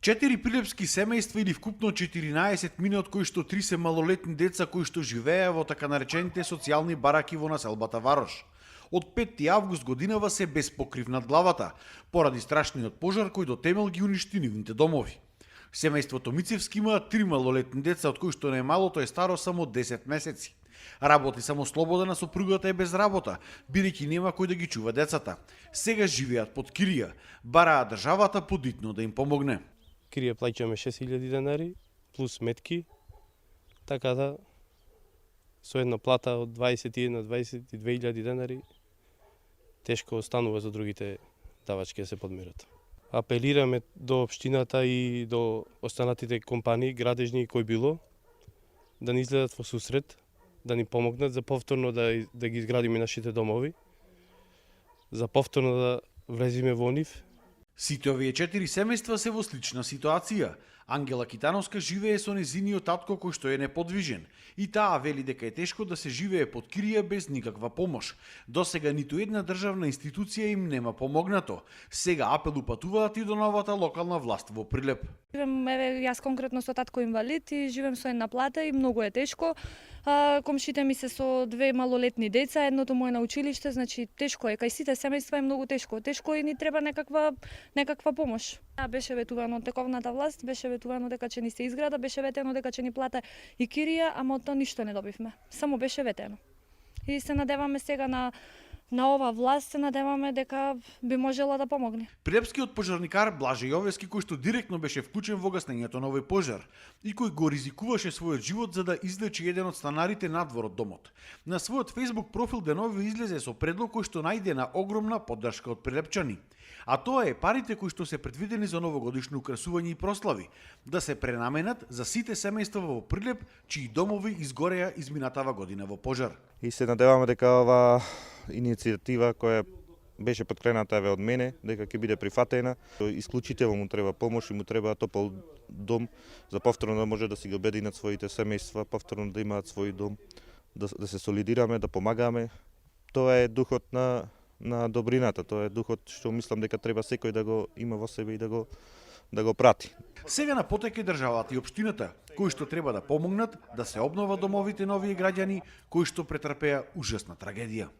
4 прилепски семејства или вкупно 14 мина, од кои што 3 се малолетни деца кои што живееа во така наречените социјални бараки во населбата Варош. Од 5. август годинава се без покрив над главата, поради страшниот пожар кој до темел ги уништи нивните домови. Семејството Мицевски има 3 малолетни деца, од кои што најмалото е старо само 10 месеци. Работи само слободена, сопругата е без работа, бидејќи нема кој да ги чува децата. Сега живеат под кирија, бараа државата подитно да им помогне. Кирија плаќаме 6000 денари, плюс метки, така да со една плата од 21-22.000 денари тешко останува за другите давачки да се подмерат. Апелираме до општината и до останатите компании, градежни кои било, да ни изгледат во сусрет, да ни помогнат за повторно да ги изградиме нашите домови, за повторно да влеземе во нив. Сите овие 4 семејства се во слична ситуација. Ангела Китановска живее со незиниот татко кој што е неподвижен и таа вели дека е тешко да се живее под кирија без никаква помош. Досега ниту една државна институција им нема помогнато. Сега апел упатуваат и до новата локална власт во Прилеп. Живеем, јас конкретно со татко инвалид и живеем со една плата и многу е тешко. Комшите ми се со 2 малолетни деца, едното му е на училиште, значи тешко е. Кај сите семејства е многу тешко. Тешко и ни треба некаква помош. Беше ветувано од тековната власт, беше ветувано дека ќе ни се изграда, беше ветено дека ќе ни плата и кирија, ама од тоа ништо не добивме. Само беше ветено. И се надеваме сега на ова власт, се надеваме дека би можела да помогне. Прилепскиот пожарникар Блаже Јовески, кој што директно беше вклучен во гаснењето на овој пожар и кој го ризикуваше својот живот за да излечи еден од станарите надвор од домот. На својот Facebook профил денови излезе со предлог кој што најде на огромна поддршка од прилепчани. А тоа е парите кои што се предвидени за новогодишно украсување и прослави, да се пренаменат за сите семејства во Прилеп, чии домови изгореа изминатава година во пожар. И се надеваме дека ова иницијатива која беше подкрената од мене, дека ќе биде прифатена. Исклучително му треба помош и му треба топол дом за повторно да може да си ги обединат своите семејства, повторно да имаат свој дом, да се солидираме, да помагаме. Тоа е духот на добрината, тоа е духот што мислам дека треба секој да го има во себе и да го прати. Сега на потек е државата и општината, кои што треба да помогнат да се обнова домовите на овие граѓани кои што претрпеа ужасна трагедија.